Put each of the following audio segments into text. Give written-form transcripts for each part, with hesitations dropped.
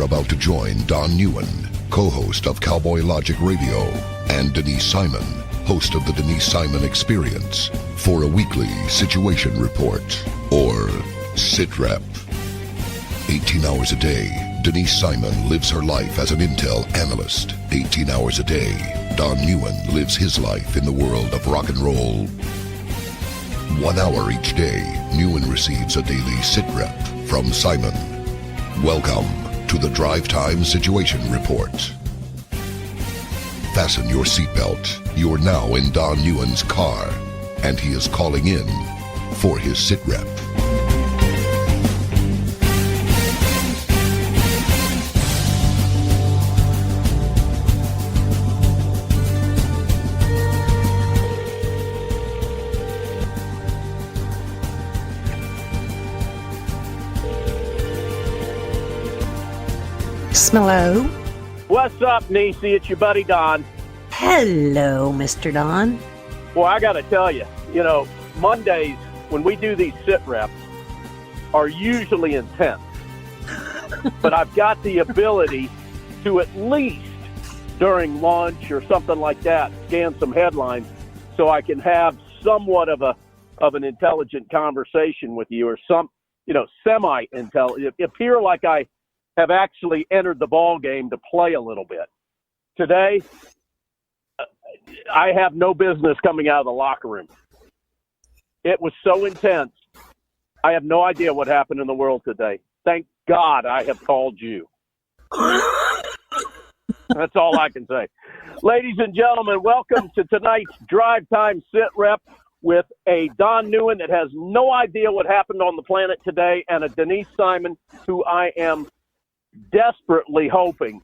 about to join Don Neuen, co-host of Cowboy Logic Radio, and Denise Simon, host of the Denise Simon Experience, for a weekly situation report, or SITREP. 18 hours a day, Denise Simon lives her life as an Intel Analyst. 18 hours a day, Don Neuen lives his life in the world of rock and roll. 1 hour each day, Neuen receives a daily SITREP from Simon. Welcome to the Drive Time Situation Report. Fasten your seatbelt. You are now in Don Neuen's car, and he is calling in for his SITREP. Hello. What's up, Niecy? It's your buddy Don. Hello, Mr. Don. Well, I got to tell you, Mondays when we do these sit reps are usually intense. But I've got the ability to at least during lunch or something like that scan some headlines so I can have somewhat of an intelligent conversation with you, or some, semi-intelligent. Appear like I have actually entered the ball game to play a little bit. Today, I have no business coming out of the locker room. It was so intense. I have no idea what happened in the world today. Thank God I have called you. That's all I can say. Ladies and gentlemen, welcome to tonight's Drive Time Sit Rep with a Don Neuen that has no idea what happened on the planet today, and a Denise Simon who I am desperately hoping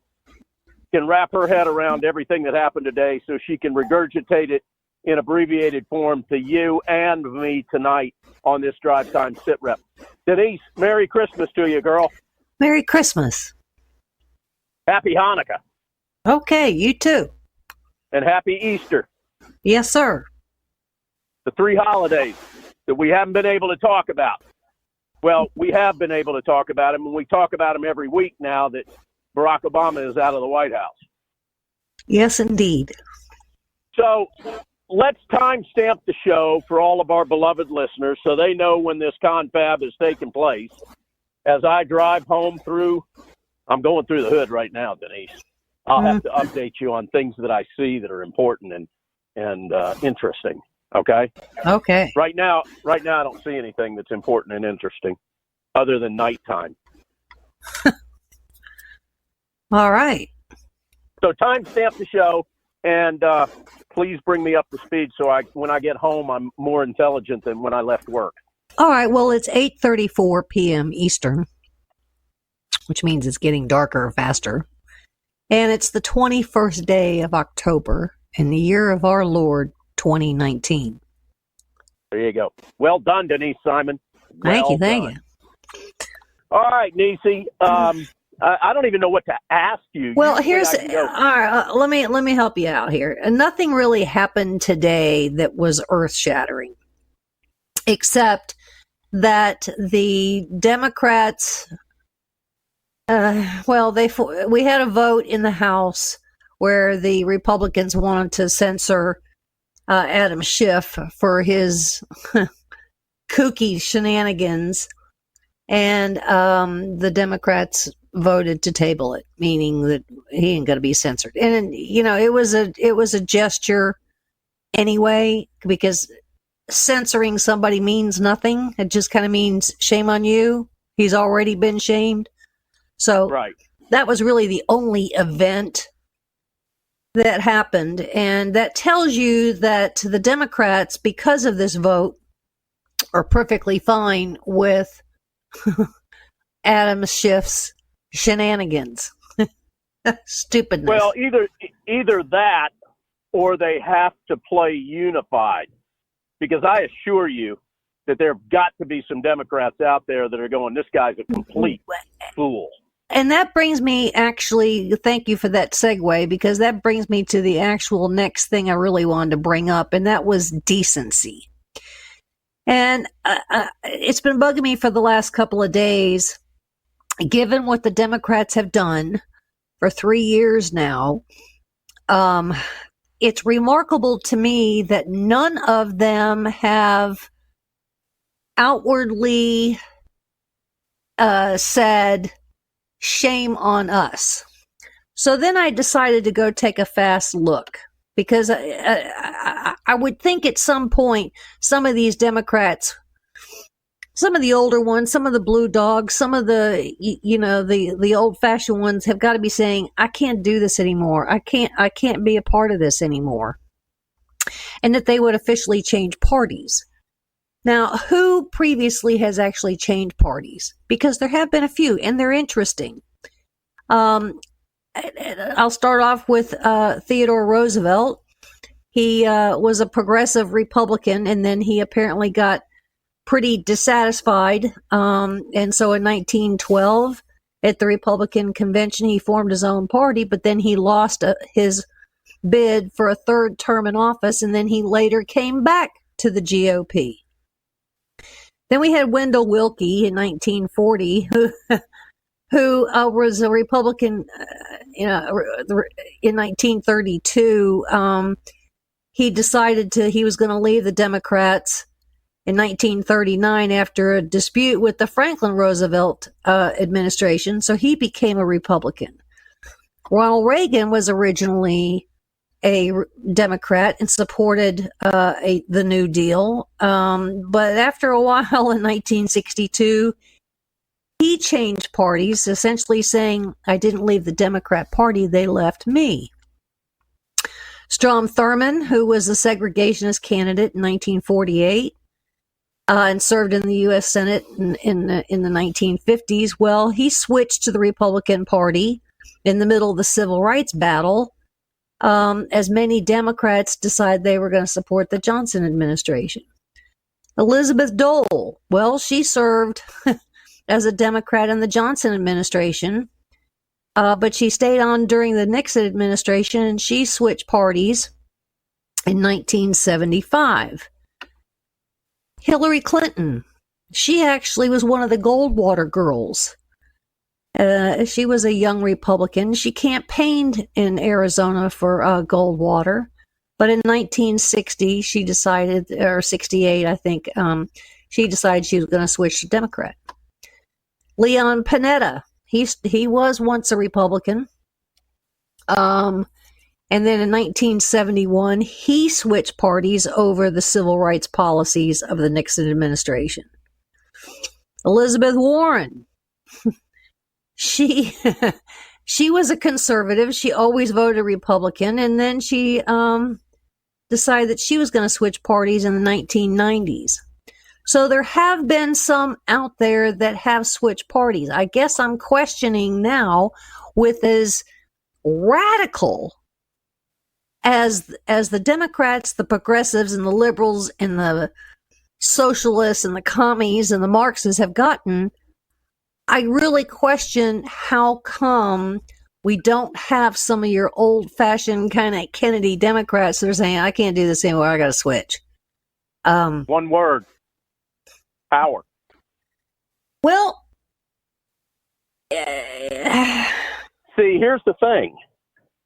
can wrap her head around everything that happened today so she can regurgitate it in abbreviated form to you and me tonight on this Drive Time Sit Rep. Denise, Merry Christmas to you, girl. Merry Christmas. Happy Hanukkah. Okay, you too. And Happy Easter. Yes, sir. The three holidays that we haven't been able to talk about. Well, we have been able to talk about them, and we talk about them every week now that Barack Obama is out of the White House. Yes, indeed. So let's timestamp the show for all of our beloved listeners so they know when this confab is taking place. As I drive home I'm going through the hood right now, Denise. I'll have to update you on things that I see that are important and interesting. Okay. Okay. Right now, I don't see anything that's important and interesting other than nighttime. All right. So timestamp the show, and please bring me up to speed so when I get home, I'm more intelligent than when I left work. All right. Well, it's 8:34 p.m. Eastern, which means it's getting darker faster. And it's the 21st day of October in the year of our Lord, 2019. There you go. Well done, Denise Simon. Thank you. All right, Niecy. I don't even know what to ask you. Well, let me help you out here. Nothing really happened today that was earth-shattering, except that the Democrats, we had a vote in the House where the Republicans wanted to censor Adam Schiff for his kooky shenanigans, and the Democrats voted to table it, meaning that he ain't going to be censored. And it was a gesture anyway, because censoring somebody means nothing. It just kind of means shame on you. He's already been shamed. So right. That was really the only event that happened, and that tells you that the Democrats, because of this vote, are perfectly fine with Adam Schiff's shenanigans. Stupidness. Well, either that or they have to play unified, because I assure you that there have got to be some Democrats out there that are going, this guy's a complete fool. And that brings me, actually, thank you for that segue, because that brings me to the actual next thing I really wanted to bring up, and that was decency. And it's been bugging me for the last couple of days given what the Democrats have done for 3 years now, it's remarkable to me that none of them have outwardly said, shame on us. So then I decided to go take a fast look, because I would think at some point some of these Democrats, some of the older ones, some of the blue dogs, some of the, the old-fashioned ones have got to be saying, I can't do this anymore. I can't be a part of this anymore. And that they would officially change parties. Now, who previously has actually changed parties? Because there have been a few, and they're interesting. I'll start off with Theodore Roosevelt. He was a progressive Republican, and then he apparently got pretty dissatisfied. And so in 1912, at the Republican convention, he formed his own party, but then he lost his bid for a third term in office, and then he later came back to the GOP. Then we had Wendell Willkie in 1940, who was a Republican in 1932. He decided he was going to leave the Democrats in 1939 after a dispute with the Franklin Roosevelt administration, so he became a Republican. Ronald Reagan was originally a Democrat and supported the New Deal, but after a while in 1962, he changed parties, essentially saying, I didn't leave the Democrat Party, they left me. Strom Thurmond, who was a segregationist candidate in 1948 and served in the U.S. Senate in the 1950s, well, he switched to the Republican Party in the middle of the civil rights battle, as many Democrats decided they were going to support the Johnson administration. Elizabeth Dole, well, she served as a Democrat in the Johnson administration, but she stayed on during the Nixon administration, and she switched parties in 1975. Hillary Clinton, she actually was one of the Goldwater girls. She was a young Republican. She campaigned in Arizona for Goldwater, but in 1960, she decided, or 68, I think, she decided she was going to switch to Democrat. Leon Panetta, he was once a Republican. And then in 1971, he switched parties over the civil rights policies of the Nixon administration. Elizabeth Warren, she was a conservative. She always voted Republican, and then she decided that she was going to switch parties in the 1990s. So there have been some out there that have switched parties. I guess I'm questioning now, with as radical as the Democrats, the progressives, and the liberals, and the socialists, and the commies, and the Marxists have gotten, I really question how come we don't have some of your old-fashioned kind of Kennedy Democrats that are saying, I can't do this anymore, I got to switch. One word. Power. Well, see, here's the thing.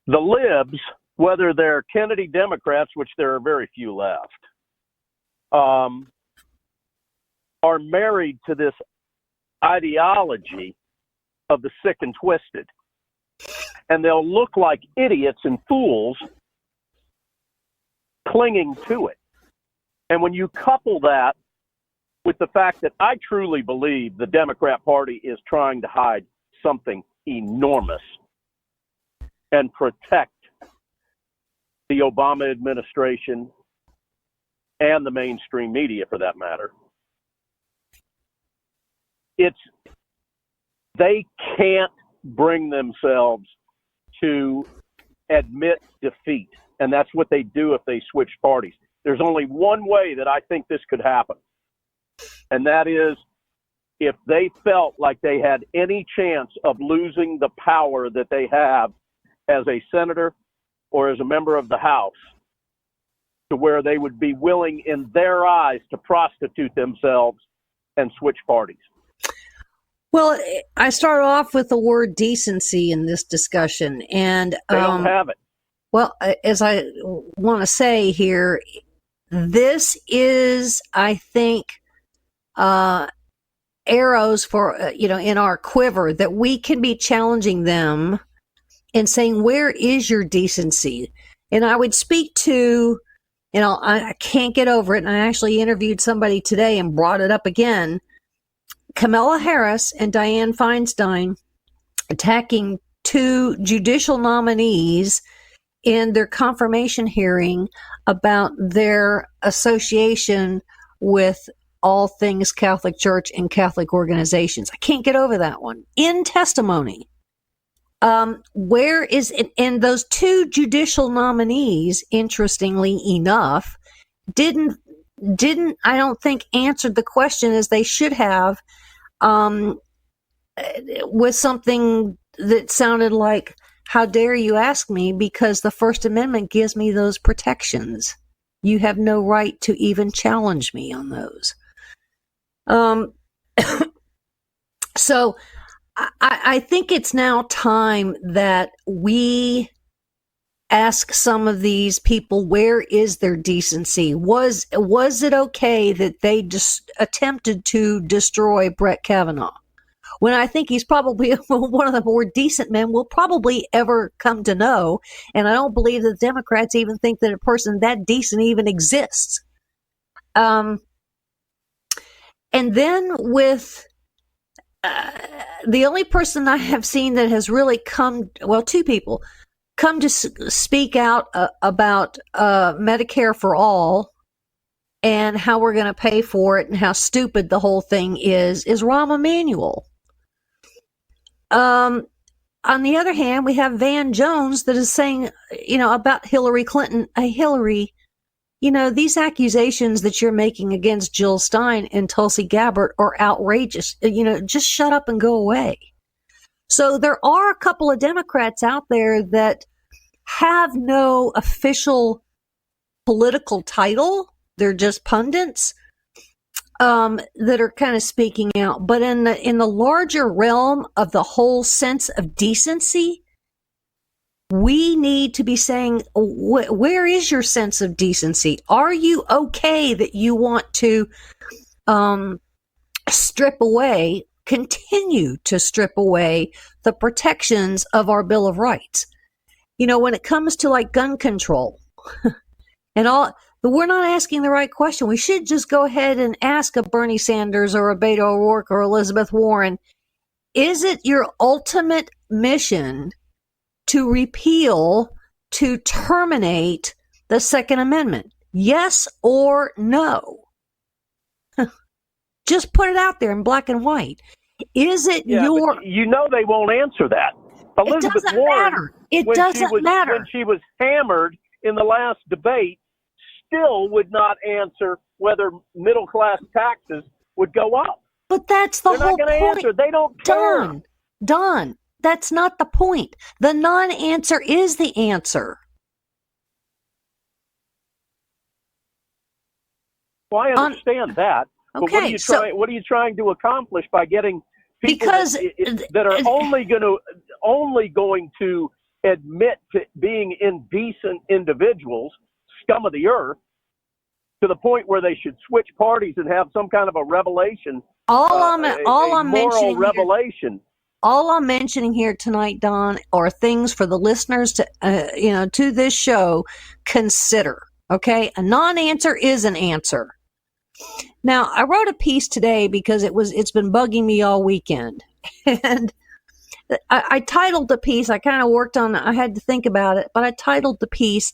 The libs, whether they're Kennedy Democrats, which there are very few left, are married to this ideology of the sick and twisted. And they'll look like idiots and fools clinging to it. And when you couple that with the fact that I truly believe the Democrat Party is trying to hide something enormous and protect the Obama administration and the mainstream media, for that matter, they can't bring themselves to admit defeat. And that's what they do if they switch parties. There's only one way that I think this could happen. And that is if they felt like they had any chance of losing the power that they have as a senator or as a member of the House, to where they would be willing in their eyes to prostitute themselves and switch parties. Well, I start off with the word decency in this discussion, and They don't have it. well, as I want to say here, this is, I think, arrows for in our quiver that we can be challenging them and saying, where is your decency? And I would speak to, I can't get over it, and I actually interviewed somebody today and brought it up again. Kamala Harris and Dianne Feinstein attacking two judicial nominees in their confirmation hearing about their association with all things Catholic Church and Catholic organizations. I can't get over that one. In testimony, where is it? And those two judicial nominees, interestingly enough, didn't I don't think answered the question as they should have, with something that sounded like, how dare you ask me, because the First Amendment gives me those protections. You have no right to even challenge me on those. So I think it's now time that we ask some of these people, where is their decency? Was it okay that they just attempted to destroy Brett Kavanaugh, when I think he's probably one of the more decent men we'll probably ever come to know? And I don't believe that the Democrats even think that a person that decent even exists. And then with the only person I have seen that has really two people come to speak out about Medicare for all and how we're going to pay for it and how stupid the whole thing is Rahm Emanuel. On the other hand, we have Van Jones that is saying, about Hillary Clinton, Hillary, these accusations that you're making against Jill Stein and Tulsi Gabbard are outrageous. Just shut up and go away. So there are a couple of Democrats out there that have no official political title. They're just pundits that are kind of speaking out. But in the larger realm of the whole sense of decency, we need to be saying, where is your sense of decency? Are you okay that you want to continue to strip away the protections of our Bill of Rights? When it comes to like gun control and all, we're not asking the right question. We should just go ahead and ask a Bernie Sanders or a Beto O'Rourke or Elizabeth Warren, is it your ultimate mission to repeal, to terminate the Second Amendment? Yes or no? Just put it out there in black and white. Is it your... they won't answer that. Elizabeth Warren, It doesn't matter. When she was hammered in the last debate, still would not answer whether middle-class taxes would go up. But that's the whole point. They're not going to answer. They don't care. Don, that's not the point. The non-answer is the answer. Well, I understand that. But Okay, what are you trying to accomplish by getting people that are only going to admit to being indecent individuals, scum of the earth, to the point where they should switch parties and have some kind of a revelation? All I'm mentioning here tonight, Don, are things for the listeners to to this show consider. Okay, a non-answer is an answer. Now, I wrote a piece today because it's been bugging me all weekend, and I titled the piece. I kind of worked on it. I had to think about it, but I titled the piece,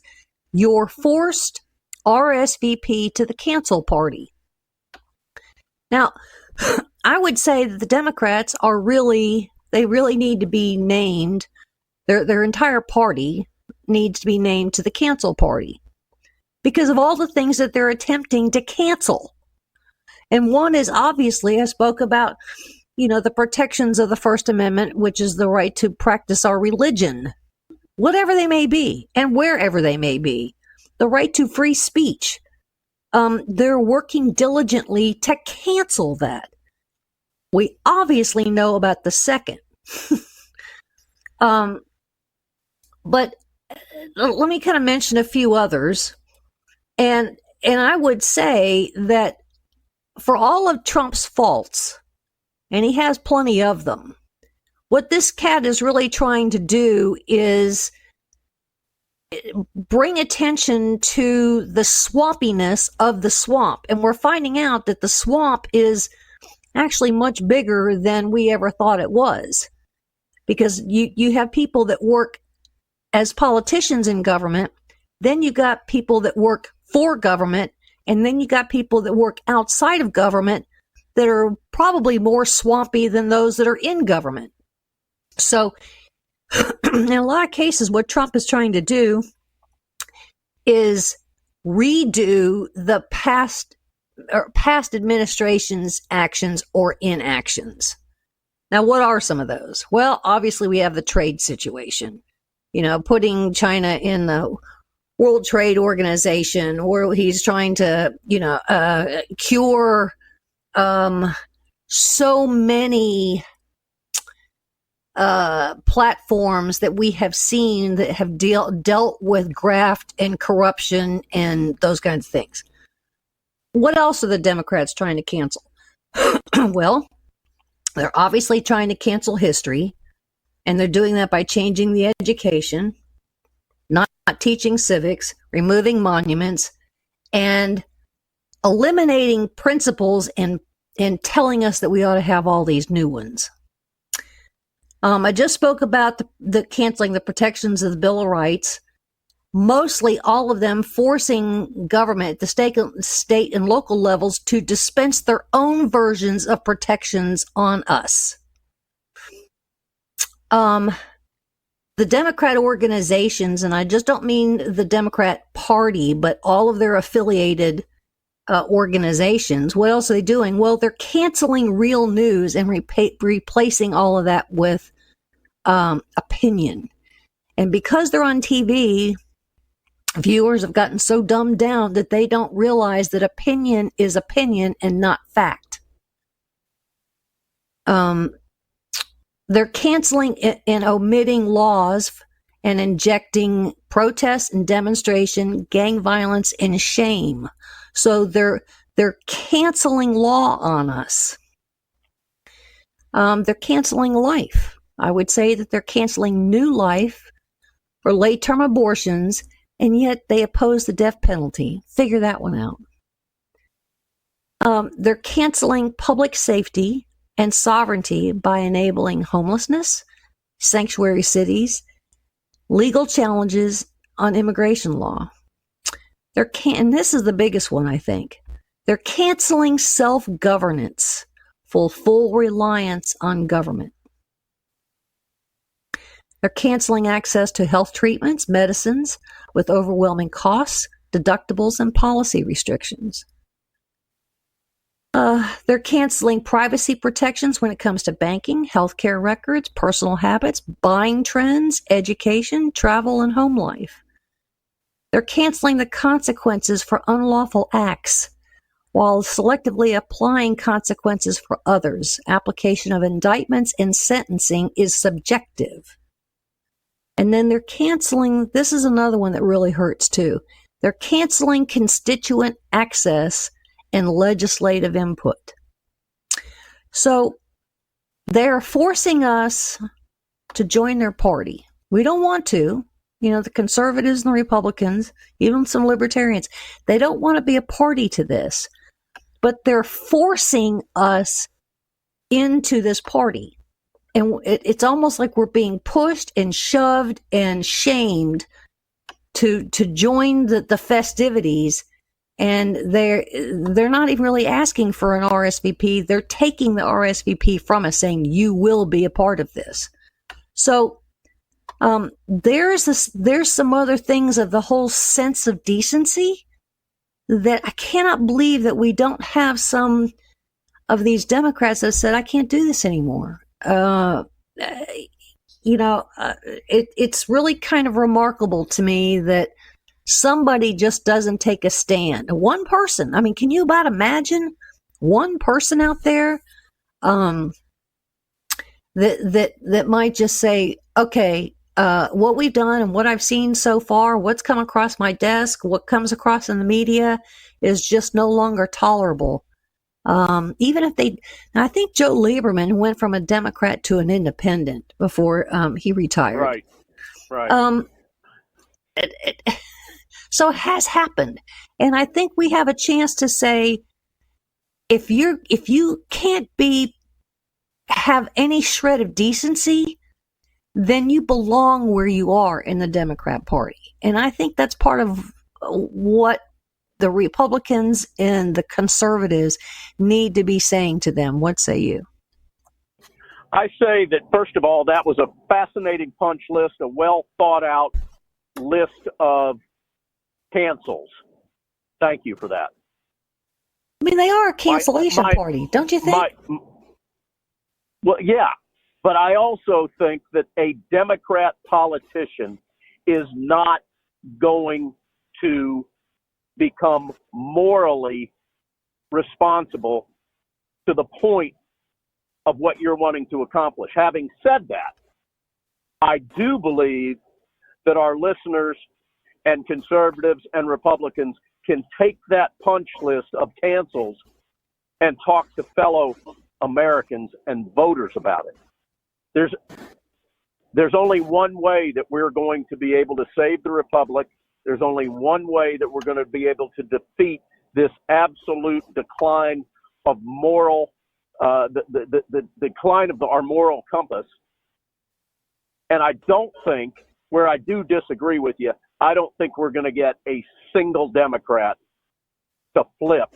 "Your Forced RSVP to the Cancel Party." Now, I would say that the Democrats really need to be named. Their entire party needs to be named to the Cancel Party because of all the things that they're attempting to cancel. And one is obviously, I spoke about, the protections of the First Amendment, which is the right to practice our religion, whatever they may be and wherever they may be, the right to free speech. They're working diligently to cancel that. We obviously know about the second. But let me kind of mention a few others. And I would say that for all of Trump's faults, and he has plenty of them, what this cat is really trying to do is bring attention to the swampiness of the swamp. And we're finding out that the swamp is actually much bigger than we ever thought it was. Because you have people that work as politicians in government, then you got people that work for government, and then you got people that work outside of government that are probably more swampy than those that are in government. So in a lot of cases, what Trump is trying to do is redo the past administration's actions or inactions. Now, what are some of those? Well, obviously, we have the trade situation. Putting China in the World Trade Organization, where he's trying to, cure so many platforms that we have seen that have dealt with graft and corruption and those kinds of things. What else are the Democrats trying to cancel? Well, they're obviously trying to cancel history, and they're doing that by changing the education, not teaching civics, removing monuments, and eliminating principles and telling us that we ought to have all these new ones. I just spoke about the canceling the protections of the Bill of Rights, mostly all of them forcing government at the state and local levels to dispense their own versions of protections on us. The Democrat organizations, and I just don't mean the Democrat Party, but all of their affiliated organizations, what else are they doing? Well, they're canceling real news and replacing all of that with opinion. And because they're on TV, viewers have gotten so dumbed down that they don't realize that opinion is opinion and not fact. They're canceling and omitting laws and injecting protests and demonstration, gang violence, and shame. So they're canceling law on us. They're canceling life. I would say that they're canceling new life for late-term abortions, and yet they oppose the death penalty. Figure that one out. They're canceling public safety and sovereignty by enabling homelessness, sanctuary cities, legal challenges on immigration law. And this is the biggest one, I think. They're canceling self-governance for full reliance on government. They're canceling access to health treatments, medicines with overwhelming costs, deductibles, and policy restrictions. They're canceling privacy protections when it comes to banking, healthcare records, personal habits, buying trends, education, travel, and home life. They're canceling the consequences for unlawful acts while selectively applying consequences for others. Application of indictments and sentencing is subjective. And then they're canceling, this is another one that really hurts too. They're canceling constituent access and legislative input. So they're forcing us to join their party. We don't want to. The conservatives and the Republicans, even some libertarians, they don't want to be a party to this. But they're forcing us into this party. And it's almost like we're being pushed and shoved and shamed to join the festivities. And they're not even really asking for an RSVP. They're taking the RSVP from us, saying you will be a part of this. So there's some other things of the whole sense of decency that I cannot believe that we don't have some of these Democrats that said, I can't do this anymore. It's really kind of remarkable to me that somebody just doesn't take a stand. One person, can you about imagine one person out there that might just say, okay, what we've done and what I've seen so far, what's come across my desk, what comes across in the media is just no longer tolerable. Even if I think Joe Lieberman went from a Democrat to an independent before he retired. Right. So it has happened, and I think we have a chance to say, if you can't have any shred of decency, then you belong where you are in the Democrat Party. And I think that's part of what the Republicans and the conservatives need to be saying to them. What say you? I say that, first of all, that was a fascinating punch list, a well thought out list of cancels. Thank you for that. I mean, they are a cancellation party, don't you think? Well, yeah, but I also think that a Democrat politician is not going to become morally responsible to the point of what you're wanting to accomplish. Having said that, I do believe that our listeners and conservatives and Republicans can take that punch list of cancels and talk to fellow Americans and voters about it. There's only one way that we're going to be able to save the republic. There's only one way that we're going to be able to defeat this absolute decline of moral, the decline of our moral compass. And I don't think, where I do disagree with you, I don't think we're going to get a single Democrat to flip.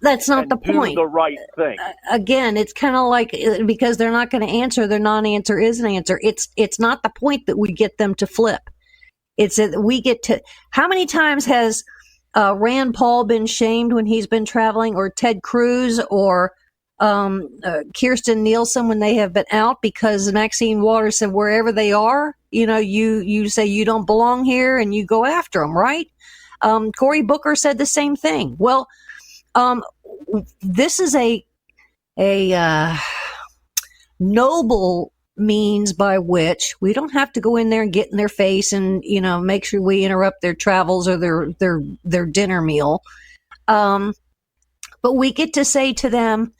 That's not the point. Do the right thing. Again, it's kind of like, because they're not going to answer, their non-answer is an answer. It's not the point that we get them to flip. It's that we get to. How many times has Rand Paul been shamed when he's been traveling, or Ted Cruz, or Kirsten Nielsen when they have been out because Maxine Waters said wherever they are, you say you don't belong here and you go after them, right? Cory Booker said the same thing. Well, this is a noble means by which we don't have to go in there and get in their face and make sure we interrupt their travels or their dinner meal. But we get to say to them,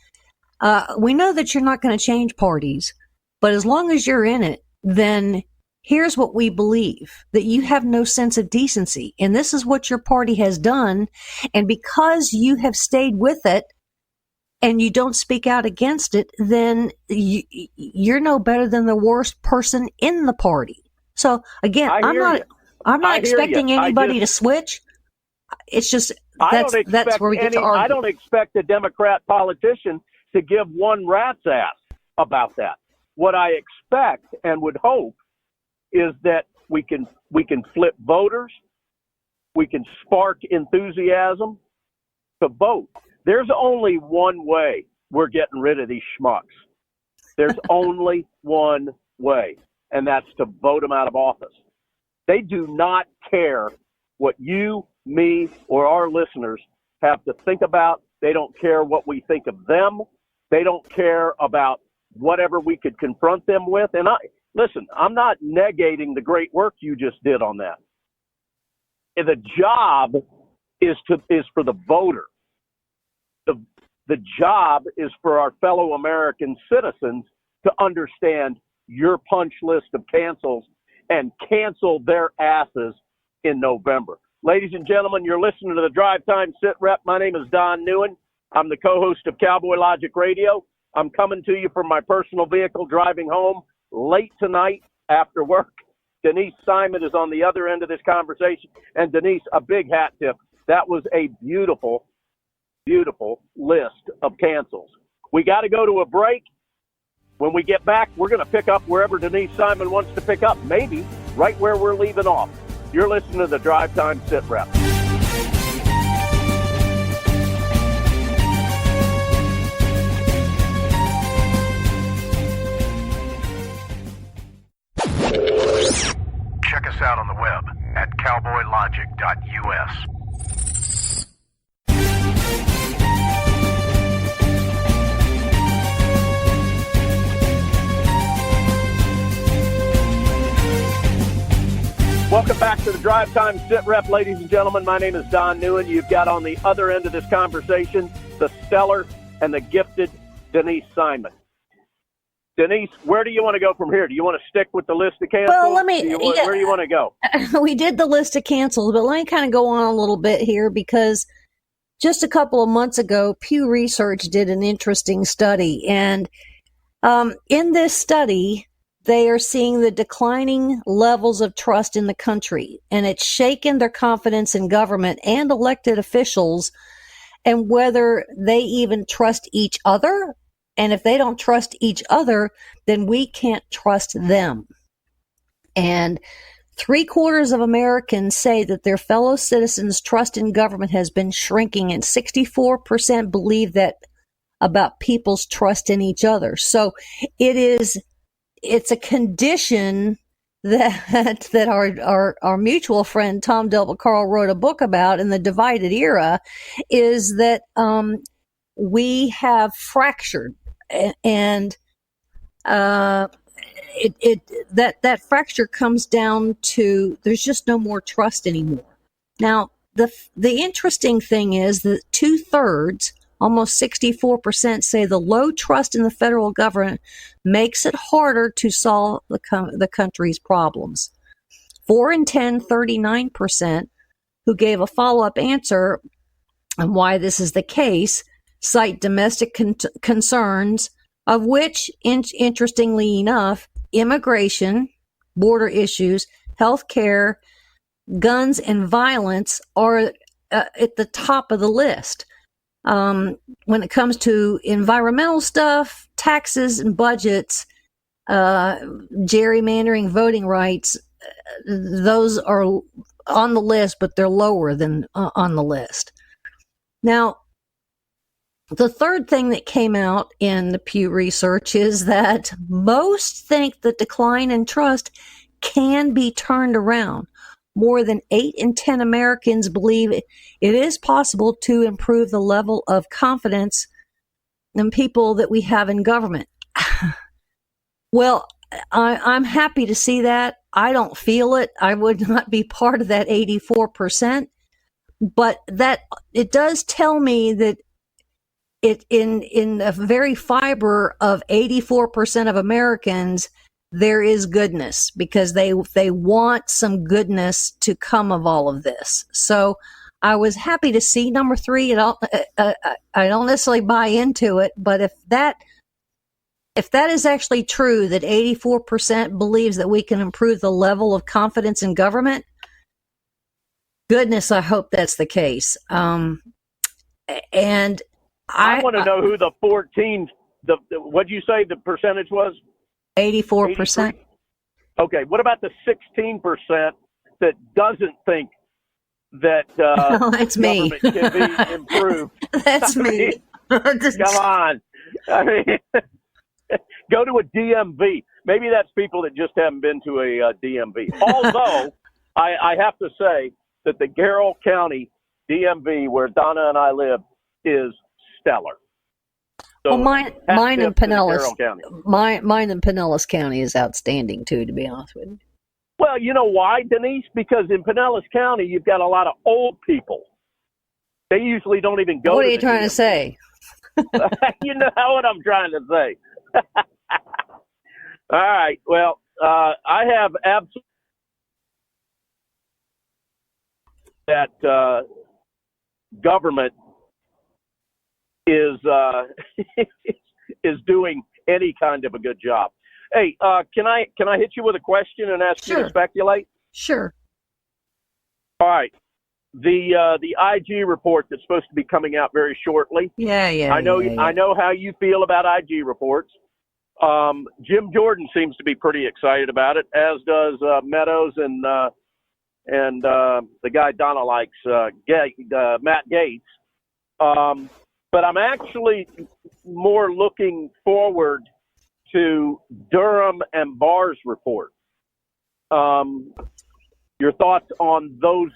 we know that you're not going to change parties, but as long as you're in it, then here's what we believe, that you have no sense of decency. And this is what your party has done. And because you have stayed with it and you don't speak out against it, then you're no better than the worst person in the party. So again, I'm not expecting anybody to switch. It's just, that's where we get to argue. I don't expect a Democrat politician to give one rat's ass about that. What I expect and would hope is that we can flip voters, we can spark enthusiasm to vote. There's only one way we're getting rid of these schmucks. There's only one way, and that's to vote them out of office. They do not care what you, me, or our listeners have to think about. They don't care what we think of them. They don't care about whatever we could confront them with. And listen, I'm not negating the great work you just did on that. And the job is for the voter. The job is for our fellow American citizens to understand your punch list of cancels and cancel their asses in November. Ladies and gentlemen, you're listening to the Drive Time SITREP. My name is Don Neuen. I'm the co-host of Cowboy Logic Radio. I'm coming to you from my personal vehicle driving home late tonight after work. Denise Simon is on the other end of this conversation. And Denise, a big hat tip. That was a beautiful, beautiful list of cancels. We got to go to a break. When we get back, we're going to pick up wherever Denise Simon wants to pick up, maybe right where we're leaving off. You're listening to the Drive Time SITREP. Check us out on the web at cowboylogic.us. Welcome back to the Drive Time Sit Rep, ladies and gentlemen. My name is Don Neuen. You've got on the other end of this conversation the stellar and the gifted Denise Simon. Denise, where do you want to go from here? Do you want to stick with the list of cancels? Well, Where do you want to go? We did the list of cancels, but let me kind of go on a little bit here because just a couple of months ago, Pew Research did an interesting study. And in this study, they are seeing the declining levels of trust in the country, and it's shaken their confidence in government and elected officials and whether they even trust each other. And if they don't trust each other, then we can't trust them. And 3/4 of Americans say that their fellow citizens' trust in government has been shrinking, and 64% believe that about people's trust in each other. So it's a condition that our mutual friend Tom Del wrote a book about in the divided era, is that we have fractured, and that fracture comes down to there's just no more trust anymore. Now, the interesting thing is that 2/3, almost 64%, say the low trust in the federal government makes it harder to solve the country's problems. 4 in 10, 39%, who gave a follow-up answer on why this is the case, cite domestic concerns, of which, interestingly enough, immigration, border issues, health care, guns, and violence are at the top of the list. When it comes to environmental stuff, taxes and budgets, gerrymandering, voting rights, those are on the list, but they're lower than on the list. Now, the third thing that came out in the Pew Research is that most think the decline in trust can be turned around. More than 8 in 10 Americans believe it is possible to improve the level of confidence in people that we have in government. Well, I'm happy to see that. I don't feel it. I would not be part of that 84%, but that it does tell me that it in the very fiber of 84% of Americans, there is goodness, because they want some goodness to come of all of this. So I was happy to see number 3. I don't necessarily buy into it, but if that is actually true, that 84% believes that we can improve the level of confidence in government, goodness, I hope that's the case. And I want to know who the 14. What'd you say the percentage was? 84%. Okay, what about the 16% that doesn't think that that's me. government can be improved? That's me. Come on. I mean, go to a DMV. Maybe that's people that just haven't been to a DMV. Although, I have to say that the Carroll County DMV, where Donna and I live, is stellar. So well, mine in Pinellas, mine in Pinellas County is outstanding too, to be honest with you. Well, you know why, Denise? Because in Pinellas County, you've got a lot of old people. They usually don't even go. What are you trying to say? You know what I'm trying to say. All right. Well, I have absolutely that government is is doing any kind of a good job. Hey, can I hit you with a question and ask you to speculate? Sure. All right. The IG report that's supposed to be coming out very shortly. Yeah. I know how you feel about IG reports. Jim Jordan seems to be pretty excited about it, as does Meadows and the guy Donna likes, Matt Gaetz. But I'm actually more looking forward to Durham and Barr's report. Your thoughts on those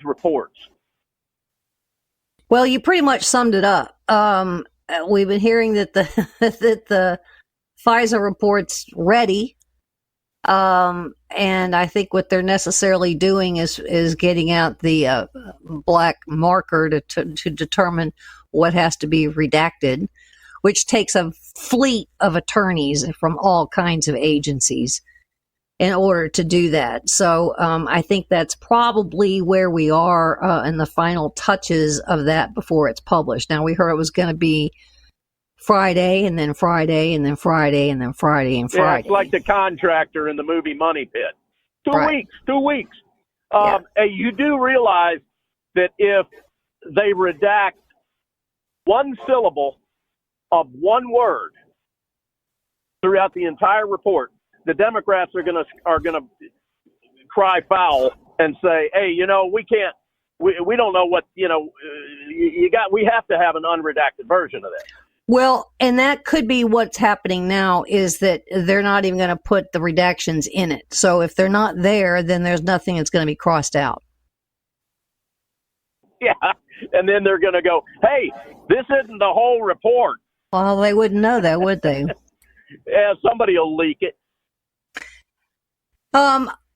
reports? Well, you pretty much summed it up. We've been hearing that the Pfizer report's ready. And I think what they're necessarily doing is getting out the black marker to determine what has to be redacted, which takes a fleet of attorneys from all kinds of agencies in order to do that. So I think that's probably where we are in the final touches of that before it's published. Now, we heard it was going to be Friday, and then Friday, and then Friday, and then Friday, and Friday. Yeah, it's like the contractor in the movie Money Pit. 2 weeks. Hey, you do realize that if they redact one syllable of one word throughout the entire report, the Democrats are gonna cry foul and say, "Hey, we can't. We don't know what we have to have an unredacted version of that." Well, and that could be what's happening now, is that they're not even going to put the redactions in it. So if they're not there, then there's nothing that's going to be crossed out. Yeah, and then they're going to go, "Hey, this isn't the whole report." Well, they wouldn't know that, would they? Yeah, somebody will leak it.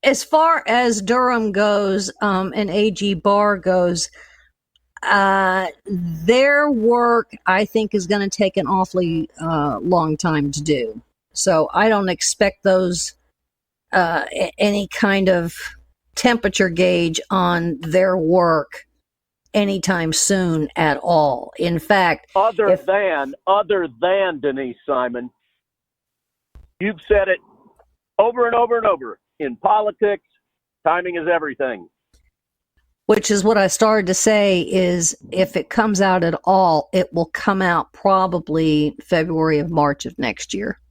As far as Durham goes, and AG Barr goes, their work, I think, is going to take an awfully long time to do. So I don't expect those any kind of temperature gauge on their work anytime soon at all. In fact, other than Denise Simon, you've said it over and over and over. In politics, timing is everything. Which is what I started to say, is if it comes out at all, it will come out probably February of March of next year.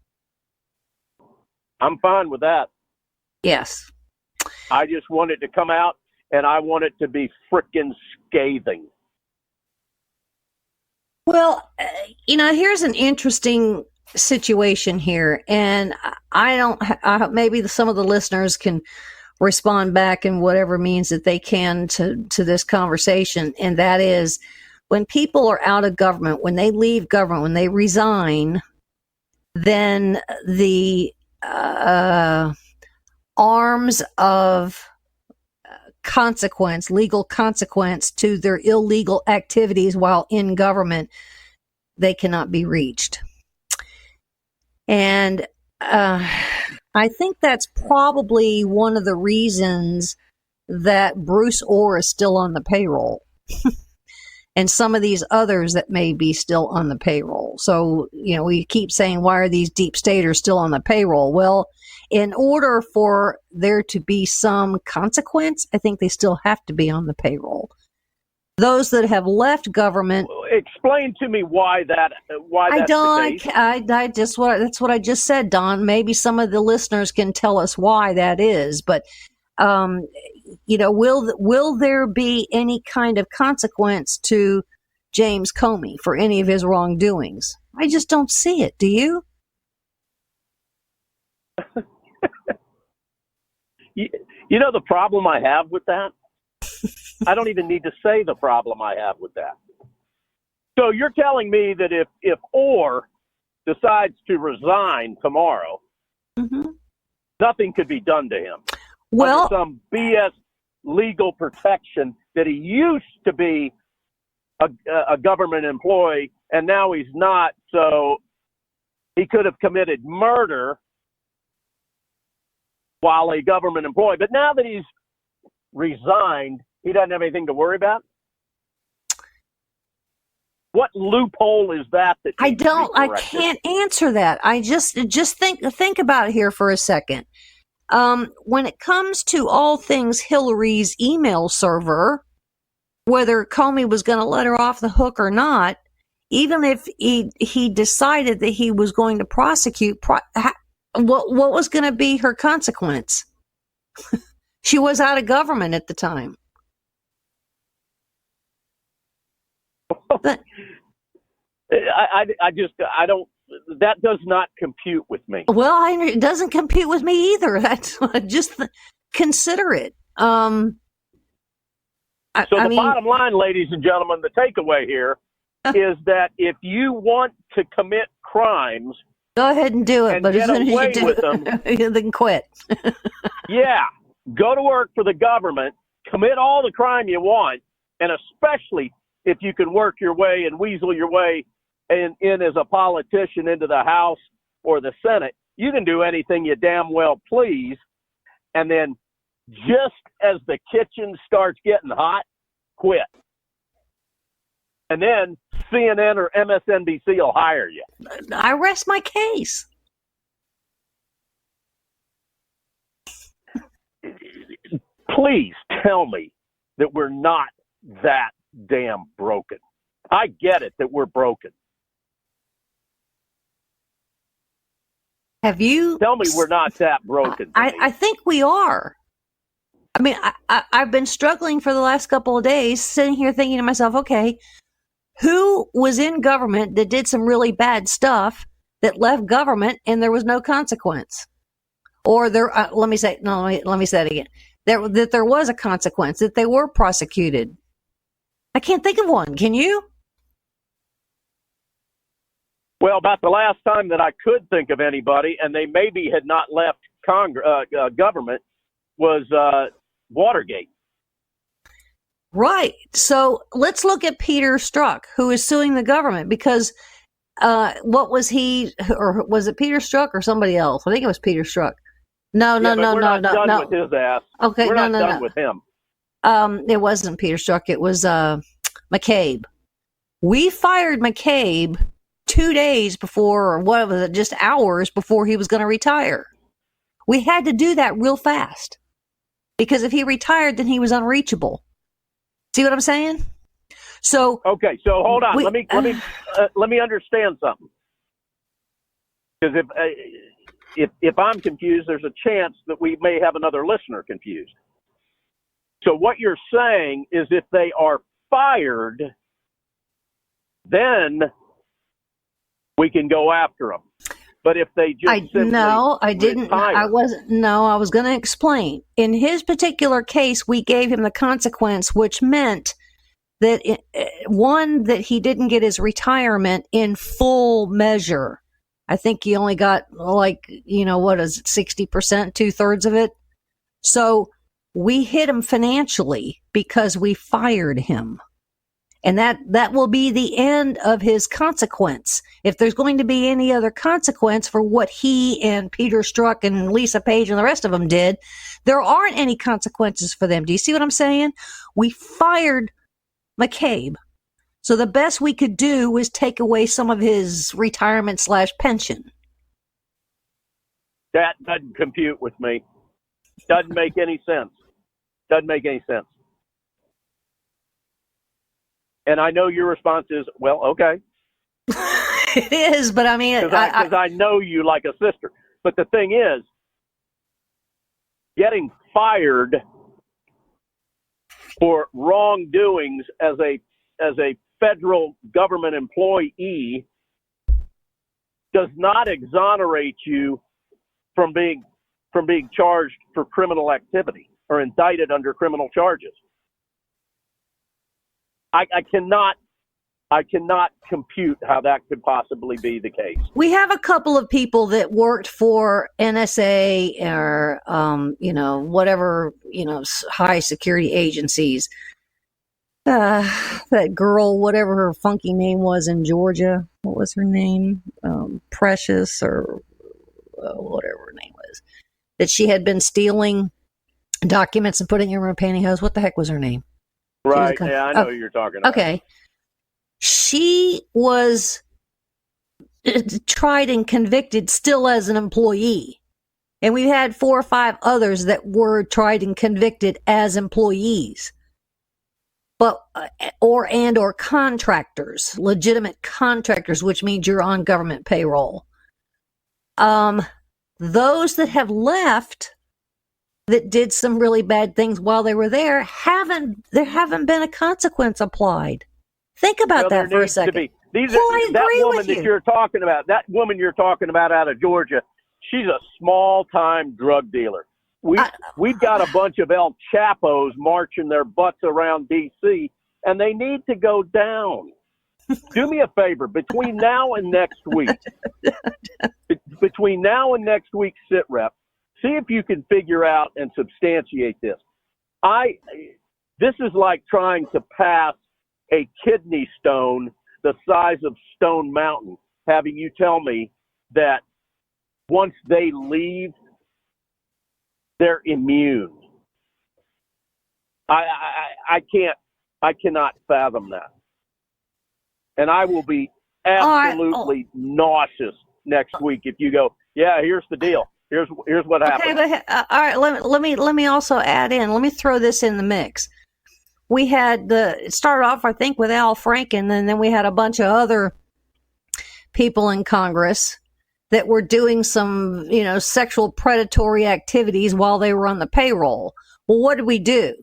I'm fine with that. Yes. I just want it to come out, and I want it to be frickin' scathing. Well, here's an interesting situation here, and maybe some of the listeners can respond back in whatever means that they can to this conversation. And that is, when people are out of government, when they leave government, when they resign, then the arms of legal consequence to their illegal activities while in government, they cannot be reached. And I think that's probably one of the reasons that Bruce Orr is still on the payroll and some of these others that may be still on the payroll. So, we keep saying, why are these deep staters still on the payroll? Well, in order for there to be some consequence, I think they still have to be on the payroll. Those that have left government. Explain to me why that's the case. That's what I just said, Don. Maybe some of the listeners can tell us why that is. But, will there be any kind of consequence to James Comey for any of his wrongdoings? I just don't see it. Do you? The problem I have with that? I don't even need to say the problem I have with that. So you're telling me that if Orr decides to resign tomorrow, nothing could be done to him? Well, under some BS legal protection that he used to be a government employee and now he's not, so he could have committed murder while a government employee. But now that he's resigned, he doesn't have anything to worry about? What loophole is that? I can't answer that. I just think about it here for a second. When it comes to all things Hillary's email server, whether Comey was going to let her off the hook or not, even if he decided that he was going to prosecute, what was going to be her consequence? She was out of government at the time. But I don't. That does not compute with me. Well, it doesn't compute with me either. That's just consider it. The bottom line, ladies and gentlemen, the takeaway here is that if you want to commit crimes Go ahead and do it, and but as get soon as away you do with them. it, then quit. Yeah, go to work for the government, commit all the crime you want, and especially if you can work your way and weasel your way in as a politician into the House or the Senate, you can do anything you damn well please. And then just as the kitchen starts getting hot, quit. And then CNN or MSNBC will hire you. I rest my case. Please tell me that we're not that damn broken. I get it that we're broken. Have you? Tell me we're not that broken. I think we are. I mean, I've been struggling for the last couple of days, sitting here thinking to myself, okay, who was in government that did some really bad stuff that left government and there was no consequence? Or let me say that again. That there was a consequence, that they were prosecuted. I can't think of one. Can you? Well, about the last time that I could think of anybody, and they maybe had not left government, was Watergate. Right. So let's look at Peter Strzok, who is suing the government because what was he, or was it Peter Strzok or somebody else? I think it was Peter Strzok. No. We're not done with his ass. Okay, we're not done with him. It wasn't Peter Strzok. It was McCabe. We fired McCabe 2 days before, or what was it, just hours before he was going to retire. We had to do that real fast because if he retired, then he was unreachable. See what I'm saying? So okay. So hold on. Let me understand something. Because if I'm confused, there's a chance that we may have another listener confused. So what you're saying is if they are fired, then we can go after them. But if they just I was going to explain. In his particular case, we gave him the consequence, which meant that one, that he didn't get his retirement in full measure. I think he only got 60%, 2/3 of it. So we hit him financially because we fired him. And that will be the end of his consequence. If there's going to be any other consequence for what he and Peter Strzok and Lisa Page and the rest of them did, there aren't any consequences for them. Do you see what I'm saying? We fired McCabe. So the best we could do was take away some of his retirement/pension. That doesn't compute with me. Doesn't make any sense. And I know your response is, well, okay. It is, but I mean... Because I know you like a sister. But the thing is, getting fired for wrongdoings as a federal government employee does not exonerate you from being charged for criminal activity or indicted under criminal charges. I cannot compute how that could possibly be the case. We have a couple of people that worked for NSA or, whatever, high security agencies. That girl, whatever her funky name was in Georgia, what was her name? Precious or whatever her name was. That she had been stealing documents and putting in her pantyhose. What the heck was her name? Right, yeah, I know who you're talking about. Okay. She was tried and convicted still as an employee. And we've had 4 or 5 others that were tried and convicted as employees. But, or contractors, legitimate contractors, which means you're on government payroll. Those that have left that did some really bad things while they were there, there haven't been a consequence applied. Think about that for a second. That woman you're talking about out of Georgia, she's a small-time drug dealer. We've got a bunch of El Chapos marching their butts around D.C., and they need to go down. Do me a favor, between now and next week, between now and next week's SITREP, see if you can figure out and substantiate this. This is like trying to pass a kidney stone the size of Stone Mountain, having you tell me that once they leave, they're immune. I cannot fathom that. And I will be absolutely nauseous next week if you go, yeah, here's the deal. Here's what happened. Okay, but, all right, let me also add in. Let me throw this in the mix. We had it started off, I think, with Al Franken, and then we had a bunch of other people in Congress that were doing some, sexual predatory activities while they were on the payroll. Well, what did we do?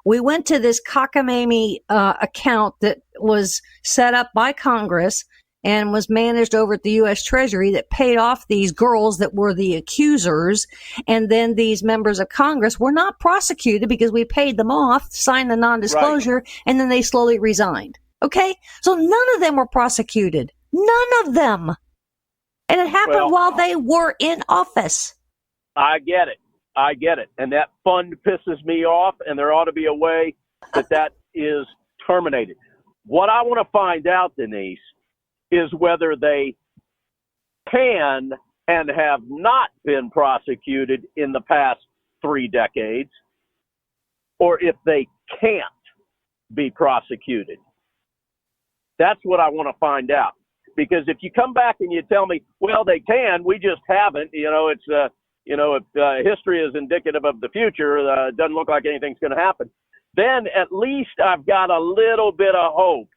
We went to this cockamamie account that was set up by Congress and was managed over at the U.S. Treasury that paid off these girls that were the accusers. And then these members of Congress were not prosecuted because we paid them off, signed the non-disclosure, right, and then they slowly resigned. Okay? So none of them were prosecuted. None of them. And it happened while they were in office. I get it. And that fund pisses me off, and there ought to be a way that is terminated. What I want to find out, Denise, is whether they can and have not been prosecuted in the past 3 decades, or if they can't be prosecuted. That's what I want to find out. Because if you come back and you tell me, well, they can, we just haven't, if history is indicative of the future, it doesn't look like anything's going to happen, then at least I've got a little bit of hope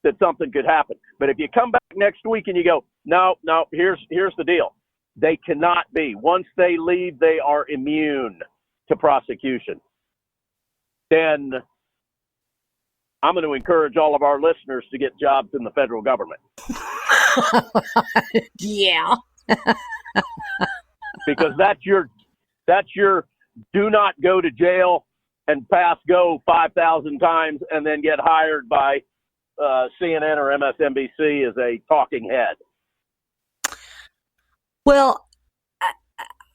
that something could happen. But if you come back next week and you go, no, here's the deal. They cannot be. Once they leave, they are immune to prosecution. Then I'm going to encourage all of our listeners to get jobs in the federal government. Yeah. Because that's your do not go to jail and pass go 5,000 times and then get hired by CNN or MSNBC as a talking head. Well,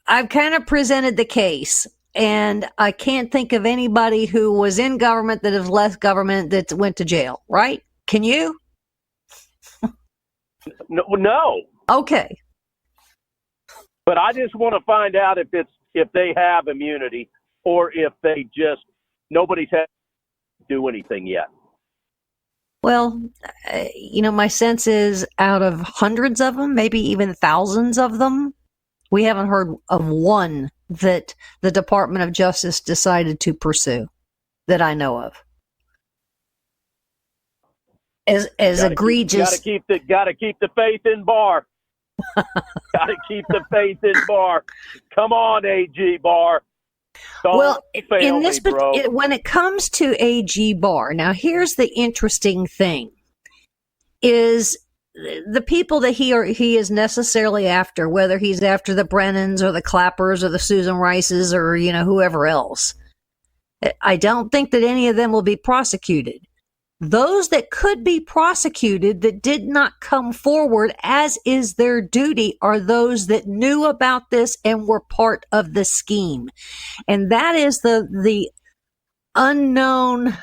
I've kind of presented the case, and I can't think of anybody who was in government that has left government that went to jail, right? Can you? No. Okay. But I just want to find out if they have immunity or if they just nobody's had to do anything yet. Well, my sense is out of hundreds of them, maybe even thousands of them, we haven't heard of one that the Department of Justice decided to pursue that I know of. As egregious. Gotta keep the faith in Barr. Gotta keep the faith in Barr. Come on, AG Barr. When it comes to AG Barr, now here's the interesting thing: is the people that he is necessarily after, whether he's after the Brennans or the Clappers or the Susan Rices or whoever else. I don't think that any of them will be prosecuted. Those that could be prosecuted that did not come forward, as is their duty, are those that knew about this and were part of the scheme. And that is the unknown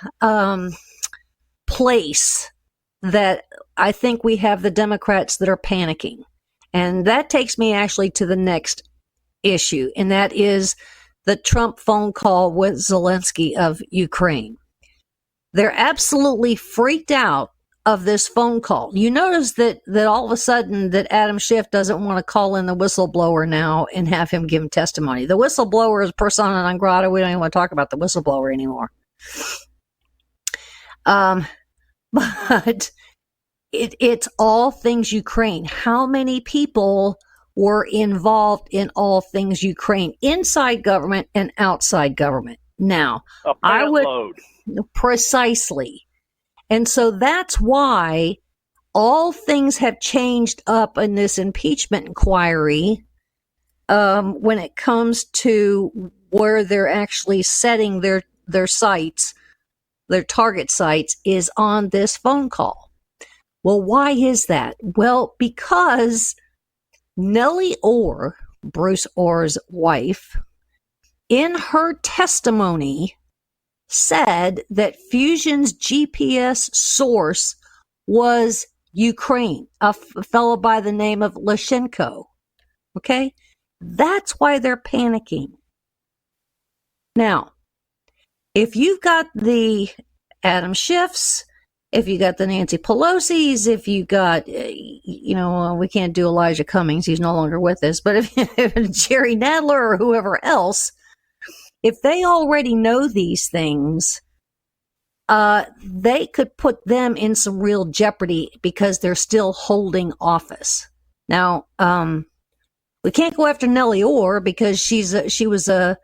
place that I think we have the Democrats that are panicking. And that takes me actually to the next issue, and that is the Trump phone call with Zelensky of Ukraine. They're absolutely freaked out of this phone call. You notice that all of a sudden that Adam Schiff doesn't want to call in the whistleblower now and have him give him testimony. The whistleblower is persona non grata. We don't even want to talk about the whistleblower anymore. But it's all things Ukraine. How many people were involved in all things Ukraine, inside government and outside government? Now, I would precisely. And so that's why all things have changed up in this impeachment inquiry when it comes to where they're actually setting their sights their target sites is on this phone call. Well, why is that? Well, because Nellie Orr, Bruce Orr's wife, in her testimony said that Fusion's GPS source was Ukraine, a fellow by the name of Lashenko. Okay? That's why they're panicking. Now, if you've got the Adam Schiffs, if you got the Nancy Pelosi's, if you got, we can't do Elijah Cummings, he's no longer with us, but if Jerry Nadler or whoever else, if they already know these things, they could put them in some real jeopardy because they're still holding office. Now, we can't go after Nellie Orr because she was a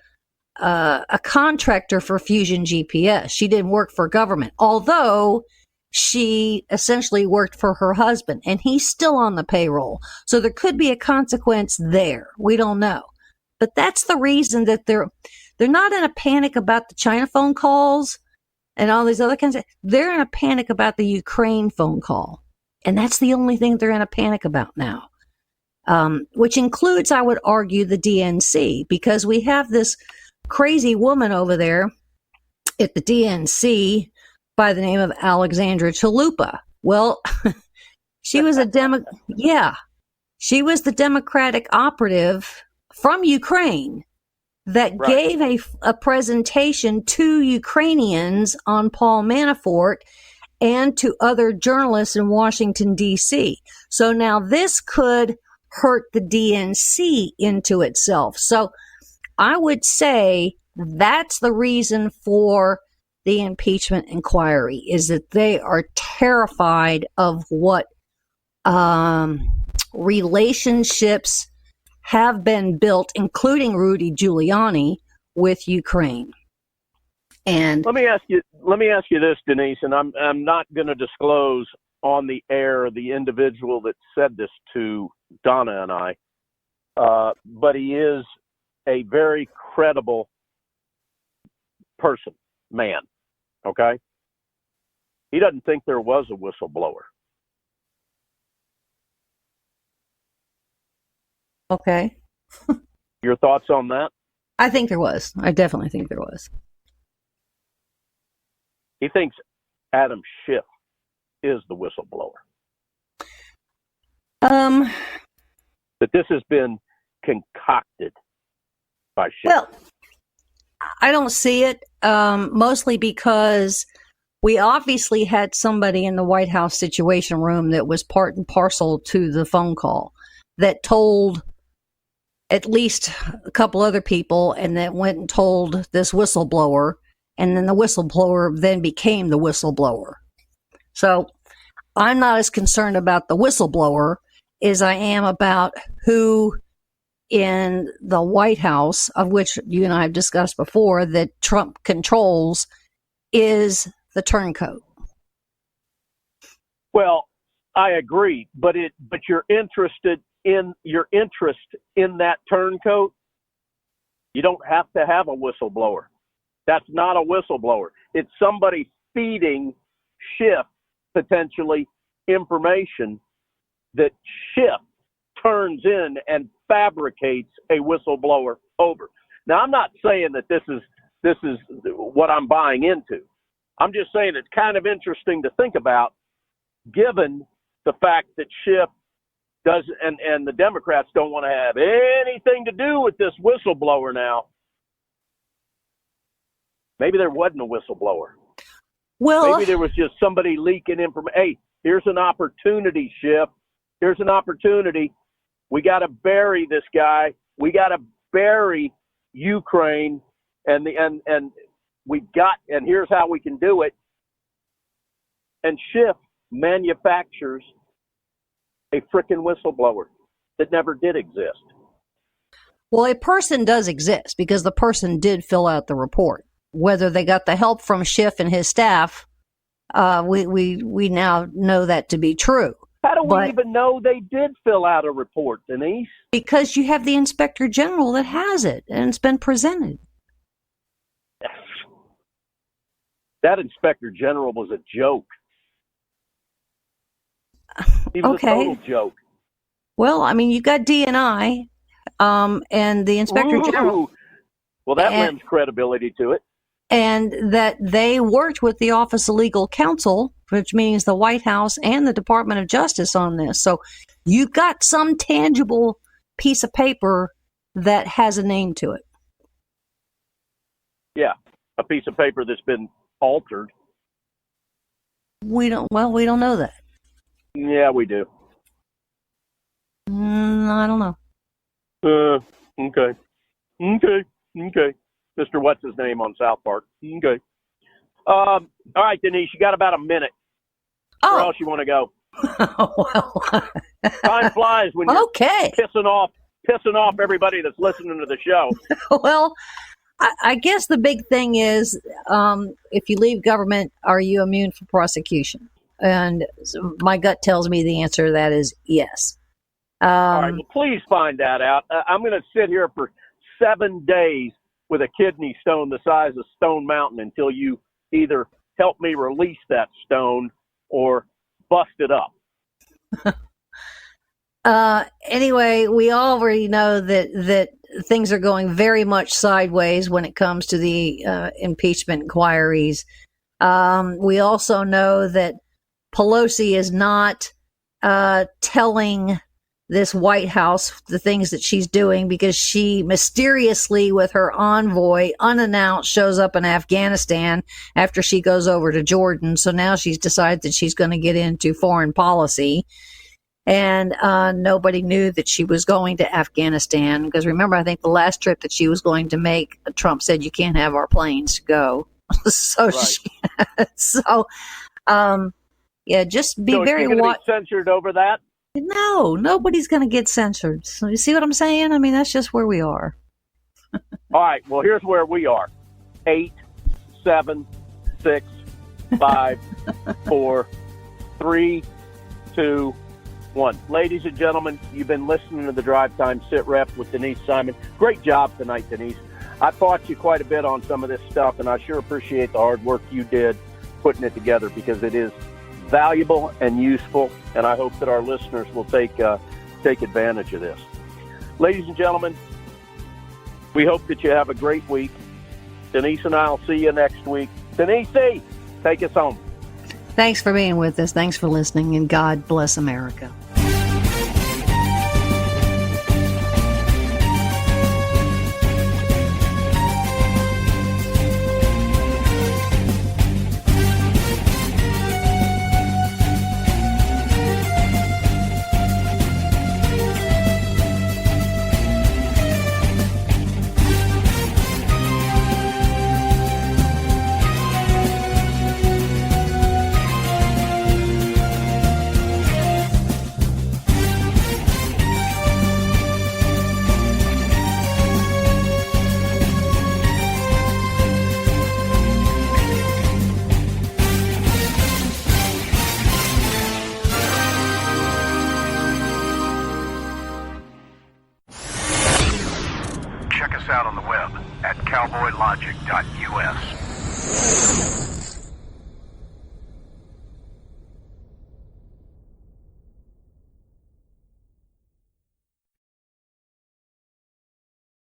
contractor for Fusion GPS. She didn't work for government, although she essentially worked for her husband, and he's still on the payroll. So there could be a consequence there. We don't know. But that's the reason that they're not in a panic about the China phone calls and all these other kinds of, they're in a panic about the Ukraine phone call. And that's the only thing they're in a panic about now. Which includes, I would argue, the DNC, because we have this crazy woman over there at the DNC by the name of Alexandra Chalupa. Well, she was she was the Democratic operative from Ukraine that gave a presentation to Ukrainians on Paul Manafort and to other journalists in Washington, D.C. So now this could hurt the DNC into itself. So I would say that's the reason for the impeachment inquiry, is that they are terrified of what relationships have been built, including Rudy Giuliani, with Ukraine. And let me ask you this, Denise, and I'm not going to disclose on the air the individual that said this to Donna and I, but he is a very credible man. Okay, he doesn't think there was a whistleblower. Okay. Your thoughts on that? I think there was. I definitely think there was. He thinks Adam Schiff is the whistleblower. That this has been concocted by Schiff. Well, I don't see it, mostly because we obviously had somebody in the White House Situation Room that was part and parcel to the phone call that told at least a couple other people, and that went and told this whistleblower, and then the whistleblower then became the whistleblower. So I'm not as concerned about the whistleblower as I am about who in the White House, of which you and I have discussed before, that Trump controls, is the turncoat. Well, I agree, but you're interested in your interest in that turncoat. You don't have to have a whistleblower. That's not a whistleblower. It's somebody feeding Schiff potentially information that Schiff turns in and fabricates a whistleblower over. Now, I'm not saying that this is what I'm buying into. I'm just saying it's kind of interesting to think about, given the fact that Schiff does, and the Democrats don't want to have anything to do with this whistleblower now. Maybe there wasn't a whistleblower. Well, maybe there was just somebody leaking information. Hey, here's an opportunity, Schiff. Here's an opportunity. We got to bury this guy. We got to bury Ukraine, and here's how we can do it. And Schiff manufactures a frickin' whistleblower that never did exist. Well, a person does exist because the person did fill out the report. Whether they got the help from Schiff and his staff, we now know that to be true. How do we even know they did fill out a report, Denise? Because you have the Inspector General that has it, and it's been presented. that inspector general was a joke. He was a total joke. Well, I mean, you got DNI, and the inspector general. Well, that lends credibility to it. And that they worked with the Office of Legal Counsel, which means the White House and the Department of Justice on this. So you've got some tangible piece of paper that has a name to it. Yeah, a piece of paper that's been altered. We don't know that. Yeah, we do. I don't know. Okay. Mr. What's his name on South Park. Okay. All right, Denise, you got about a minute. Where else you want to go? Well, time flies when you're pissing off everybody that's listening to the show. Well, I guess the big thing is, if you leave government, are you immune from prosecution? And my gut tells me the answer to that is yes. All right, well, please find that out. I'm going to sit here for 7 days with a kidney stone the size of Stone Mountain until you either help me release that stone or bust it up. Anyway, we already know that things are going very much sideways when it comes to the impeachment inquiries. We also know that Pelosi is not telling this White House the things that she's doing because she mysteriously, with her envoy, unannounced, shows up in Afghanistan after she goes over to Jordan. So now she's decided that she's going to get into foreign policy. And nobody knew that she was going to Afghanistan because remember, I think the last trip that she was going to make, Trump said you can't have our planes go. So, yeah, just be very be censored over that. No, nobody's going to get censored. So you see what I'm saying? I mean, that's just where we are. All right. Well, here's where we are: 8, 7, 6, 5, 4, 3, 2, 1. Ladies and gentlemen, you've been listening to the Drive Time SITREP with Denise Simon. Great job tonight, Denise. I taught you quite a bit on some of this stuff, and I sure appreciate the hard work you did putting it together because it is valuable and useful, and I hope that our listeners will take advantage of this. Ladies and gentlemen, we hope that you have a great week. Denise and I will see you next week. Denise, take us home. Thanks for being with us. Thanks for listening, and God bless America. Check us out on the web at cowboylogic.us.